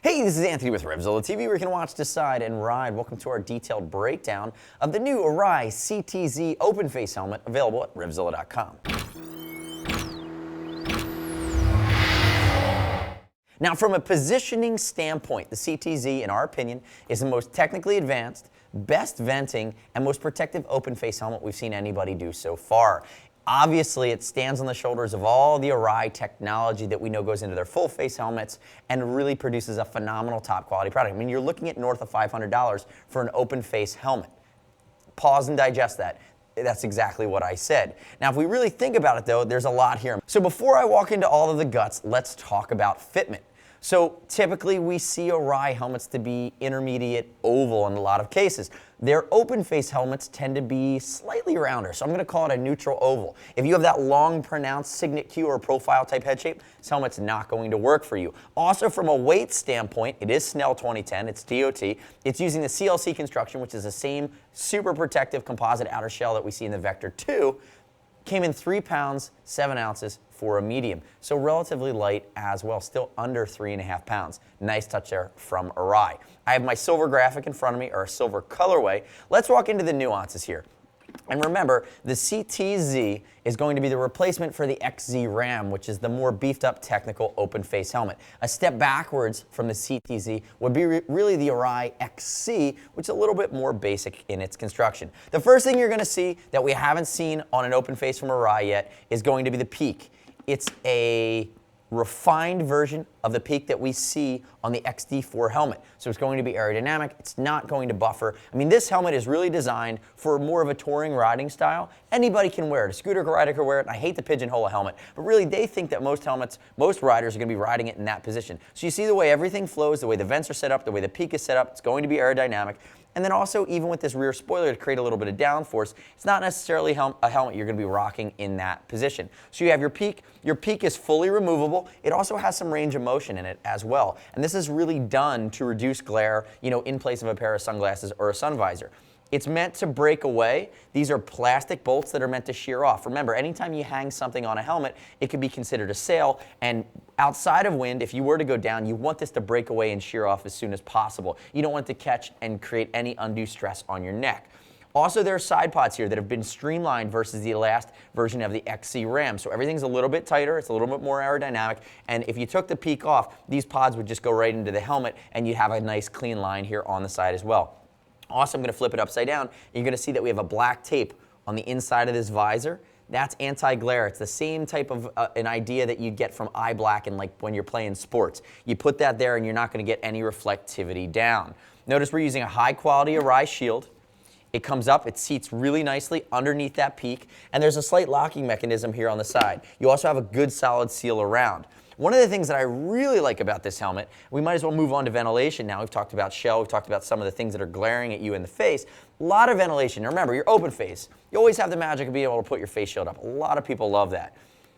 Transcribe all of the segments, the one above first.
Hey, this is Anthony with RevZilla TV, where you can watch, decide, and ride. Welcome to our detailed breakdown of the new Arai CT-Z open face helmet available at RevZilla.com. Now, from a positioning standpoint, the CT-Z, in our opinion, is the most technically advanced, best venting, and most protective open face helmet we've seen anybody do so far. Obviously, it stands on the shoulders of all the Arai technology that we know goes into their full face helmets and really produces a phenomenal top quality product. I mean, you're looking at north of $500 for an open face helmet. Pause and digest that. That's exactly what I said. Now, if we really think about it though, there's a lot here. So before I walk into all of the guts, let's talk about Fitment. So typically we see Arai helmets to be intermediate oval in a lot of cases. Their open face helmets tend to be slightly rounder, so I'm going to call it a neutral oval. If you have that long pronounced signet Q or profile type head shape, this helmet's not going to work for you. Also from a weight standpoint, it is Snell 2010, it's TOT. It's using the CLC construction, which is the same super protective composite outer shell that we see in the Vector 2. Came in 3 pounds, 7 ounces for a medium. So relatively light as well, still under 3.5 pounds. Nice touch there from Arai. I have my silver graphic in front of me, or a silver colorway. Let's walk into the nuances here. And remember, the CT-Z is going to be the replacement for the XZ Ram, which is the more beefed up technical open face helmet. A step backwards from the CT-Z would be really the Arai XC, which is a little bit more basic in its construction. The first thing you're going to see that we haven't seen on an open face from Arai yet is going to be the peak. It's a refined version of the peak that we see on the XD4 helmet. So it's going to be aerodynamic, it's not going to buffer. I mean, this helmet is really designed for more of a touring riding style. Anybody can wear it. A scooter rider can wear it, and I hate to pigeonhole a helmet, but really they think that most riders are going to be riding it in that position. So you see the way everything flows, the way the vents are set up, the way the peak is set up, it's going to be aerodynamic. And then also, even with this rear spoiler to create a little bit of downforce, it's not necessarily a helmet you're going to be rocking in that position. So you have your peak. Your peak is fully removable. It also has some range of motion in it as well. And this is really done to reduce glare, in place of a pair of sunglasses or a sun visor. It's meant to break away. These are plastic bolts that are meant to shear off. Remember, anytime you hang something on a helmet, it could be considered a sail, and outside of wind, if you were to go down, you want this to break away and shear off as soon as possible. You don't want it to catch and create any undue stress on your neck. Also, there are side pods here that have been streamlined versus the last version of the XC Ram. So everything's a little bit tighter, it's a little bit more aerodynamic, and if you took the peak off, these pods would just go right into the helmet, and you'd have a nice clean line here on the side as well. Also, I'm going to flip it upside down. You're going to see that we have a black tape on the inside of this visor. That's anti-glare. It's the same type of an idea that you get from eye black and like when you're playing sports. You put that there and you're not going to get any reflectivity down. Notice we're using a high quality Arai shield. It comes up, it seats really nicely underneath that peak, and there's a slight locking mechanism here on the side. You also have a good solid seal around. One of the things that I really like about this helmet, we might as well move on to ventilation now. We've talked about shell, we've talked about some of the things that are glaring at you in the face. A lot of ventilation. Now remember, you're open face. You always have the magic of being able to put your face shield up. A lot of people love that.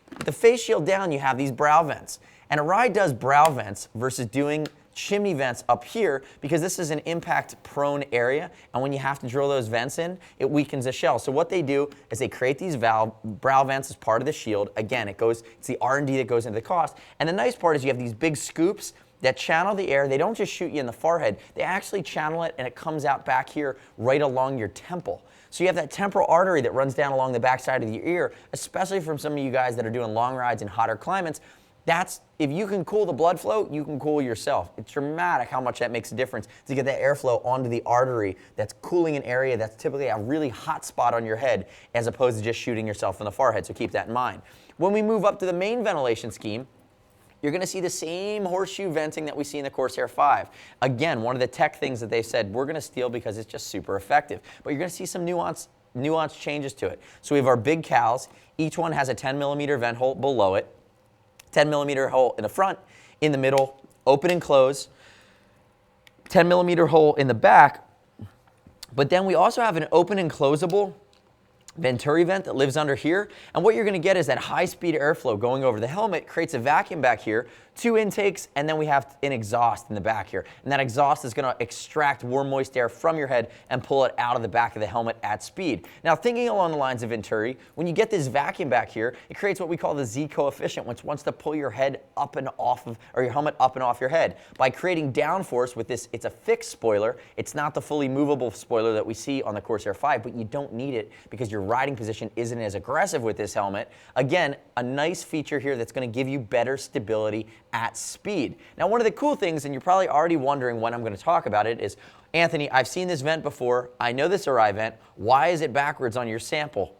With the face shield down, you have these brow vents. And Arai does brow vents versus doing chimney vents up here because this is an impact prone area, and when you have to drill those vents in, it weakens the shell. So what they do is they create these brow vents as part of the shield. Again, it's the R&D that goes into the cost. And the nice part is you have these big scoops that channel the air. They don't just shoot you in the forehead, they actually channel it, and it comes out back here right along your temple. So you have that temporal artery that runs down along the backside of your ear, especially from some of you guys that are doing long rides in hotter climates. If you can cool the blood flow, you can cool yourself. It's dramatic how much that makes a difference to get that airflow onto the artery that's cooling an area that's typically a really hot spot on your head as opposed to just shooting yourself in the forehead, so keep that in mind. When we move up to the main ventilation scheme, you're going to see the same horseshoe venting that we see in the Corsair V. Again, one of the tech things that they said we're going to steal because it's just super effective. But you're going to see some nuanced changes to it. So we have our big cowls. Each one has a 10mm vent hole below it. 10mm hole in the front, in the middle, open and close, 10mm hole in the back, but then we also have an open and closable Venturi vent that lives under here, and what you're going to get is that high-speed airflow going over the helmet creates a vacuum back here, 2 intakes, and then we have an exhaust in the back here. And that exhaust is going to extract warm, moist air from your head and pull it out of the back of the helmet at speed. Now, thinking along the lines of Venturi, when you get this vacuum back here, it creates what we call the Z coefficient, which wants to pull your head up and off of, or your helmet up and off your head. By creating downforce with this, it's a fixed spoiler. It's not the fully movable spoiler that we see on the Corsair V, but you don't need it because your riding position isn't as aggressive with this helmet. Again, a nice feature here that's going to give you better stability at speed. Now, one of the cool things, and you're probably already wondering when I'm going to talk about it, is, Anthony, I've seen this vent before. I know this Arai vent. Why is it backwards on your sample?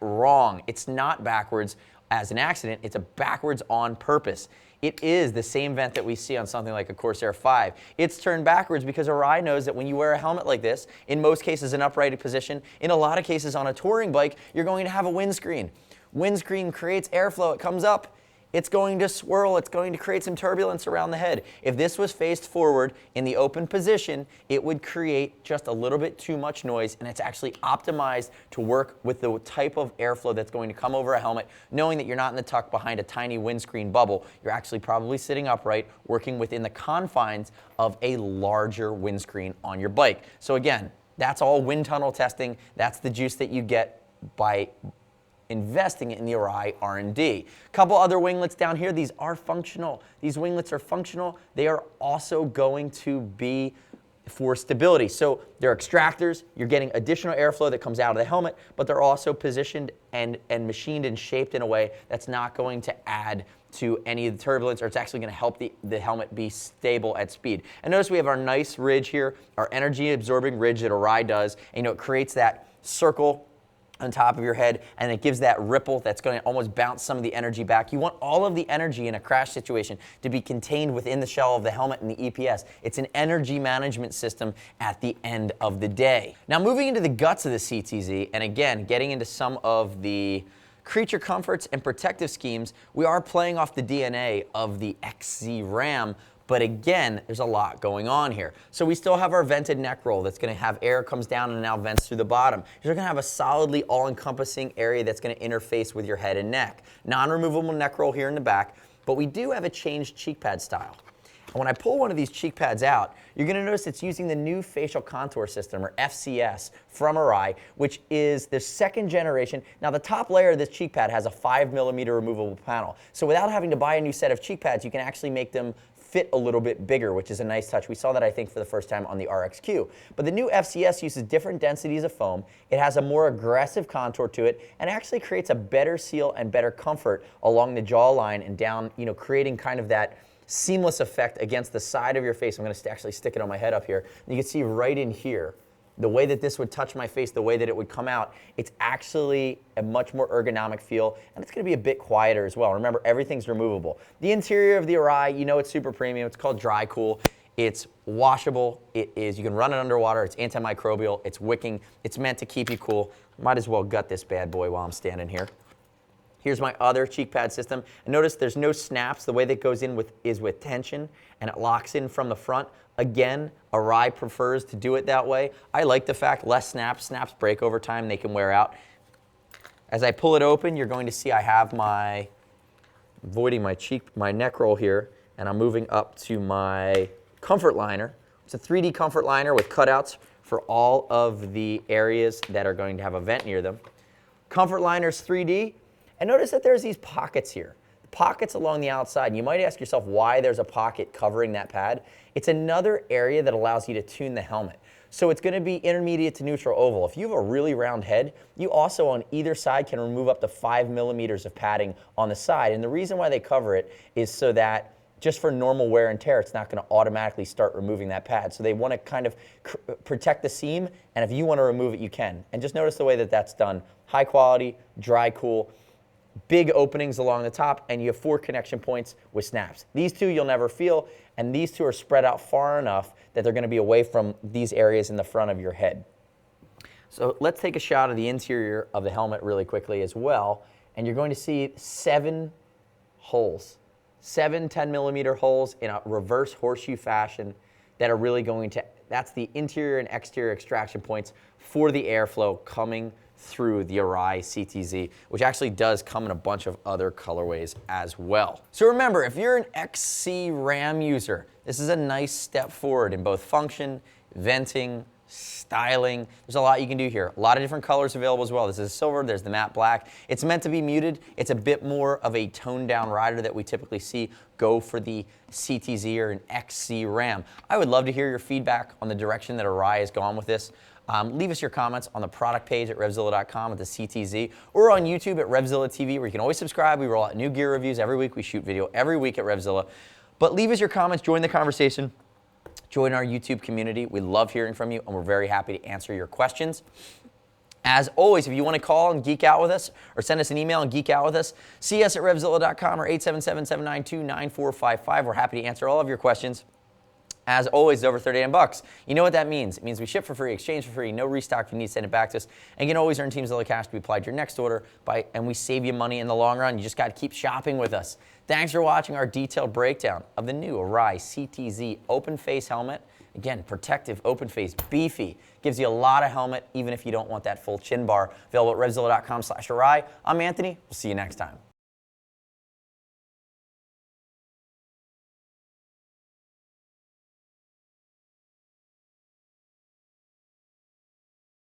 Wrong. It's not backwards as an accident. It's a backwards on purpose. It is the same vent that we see on something like a Corsair V. It's turned backwards because Arai knows that when you wear a helmet like this, in most cases an uprighted position, in a lot of cases on a touring bike, you're going to have a windscreen. Windscreen creates airflow. It comes up. It's going to swirl. It's going to create some turbulence around the head. If this was faced forward in the open position, it would create just a little bit too much noise, and it's actually optimized to work with the type of airflow that's going to come over a helmet, knowing that you're not in the tuck behind a tiny windscreen bubble. You're actually probably sitting upright, working within the confines of a larger windscreen on your bike. So again, that's all wind tunnel testing. That's the juice that you get by investing in the Arai R&D. Couple other winglets down here. These are functional. These winglets are functional. They are also going to be for stability. So they're extractors. You're getting additional airflow that comes out of the helmet, but they're also positioned and machined and shaped in a way that's not going to add to any of the turbulence, or it's actually going to help the helmet be stable at speed. And notice we have our nice ridge here, our energy absorbing ridge that Arai does. And, it creates that circle on top of your head, and it gives that ripple that's going to almost bounce some of the energy back. You want all of the energy in a crash situation to be contained within the shell of the helmet and the EPS. It's an energy management system at the end of the day. Now, moving into the guts of the CT-Z, and again, getting into some of the creature comforts and protective schemes, we are playing off the DNA of the XZ Ram. But again, there's a lot going on here. So we still have our vented neck roll that's going to have air comes down and now vents through the bottom. You're going to have a solidly all-encompassing area that's going to interface with your head and neck. Non-removable neck roll here in the back, but we do have a changed cheek pad style. And when I pull one of these cheek pads out, you're going to notice it's using the new facial contour system, or FCS, from Arai, which is the second generation. Now, the top layer of this cheek pad has a 5mm removable panel. So without having to buy a new set of cheek pads, you can actually make them fit a little bit bigger, which is a nice touch. We saw that, I think, for the first time on the RXQ. But the new FCS uses different densities of foam. It has a more aggressive contour to it, and actually creates a better seal and better comfort along the jawline and down, creating kind of that seamless effect against the side of your face. I'm going to actually stick it on my head up here. And you can see right in here, the way that this would touch my face, the way that it would come out, it's actually a much more ergonomic feel, and it's going to be a bit quieter as well. Remember, everything's removable. The interior of the Arai, it's super premium. It's called Dry Cool. It's washable. You can run it underwater. It's antimicrobial. It's wicking. It's meant to keep you cool. Might as well gut this bad boy while I'm standing here. Here's my other cheek pad system. And notice there's no snaps. The way that goes in is with tension, and it locks in from the front. Again, Arai prefers to do it that way. I like the fact less snaps. Snaps break over time. They can wear out. As I pull it open, you're going to see I have avoiding my neck roll here, and I'm moving up to my comfort liner. It's a 3D comfort liner with cutouts for all of the areas that are going to have a vent near them. Comfort liner's 3D. And notice that there's these pockets here, pockets along the outside. And you might ask yourself why there's a pocket covering that pad. It's another area that allows you to tune the helmet. So it's going to be intermediate to neutral oval. If you have a really round head, you also on either side can remove up to 5mm of padding on the side. And the reason why they cover it is so that just for normal wear and tear, it's not going to automatically start removing that pad. So they want to kind of protect the seam, and if you want to remove it, you can. And just notice the way that that's done. High quality, dry cool. Big openings along the top, and you have 4 connection points with snaps. These 2 you'll never feel, and these 2 are spread out far enough that they're going to be away from these areas in the front of your head. So let's take a shot of the interior of the helmet really quickly as well, and you're going to see 7 holes, 7 10mm holes in a reverse horseshoe fashion that are really going to, that's the interior and exterior extraction points for the airflow coming through the Arai CT-Z, which actually does come in a bunch of other colorways as well. So remember, if you're an XC RAM user, this is a nice step forward in both function, venting, styling. There's a lot you can do here. A lot of different colors available as well. This is silver, there's the matte black. It's meant to be muted. It's a bit more of a toned down rider that we typically see go for the CT-Z or an XC RAM. I would love to hear your feedback on the direction that Arai has gone with this. Leave us your comments on the product page at RevZilla.com with the CT-Z, or on YouTube at RevZilla TV, where you can always subscribe. We roll out new gear reviews every week. We shoot video every week at RevZilla. But leave us your comments, join the conversation. Join our YouTube community. We love hearing from you, and we're very happy to answer your questions. As always, if you want to call and geek out with us, or send us an email and geek out with us, see us at RevZilla.com or 877-792-9455. We're happy to answer all of your questions. As always, it's over $39. You know what that means. It means we ship for free, exchange for free, no restock if you need to send it back to us, and you can always earn Team Zilla cash to be applied to your next order, and we save you money in the long run. You just got to keep shopping with us. Thanks for watching our detailed breakdown of the new Arai CT-Z open face helmet. Again, protective, open face, beefy. Gives you a lot of helmet, even if you don't want that full chin bar. Available at RevZilla.com/Arai. I'm Anthony. We'll see you next time.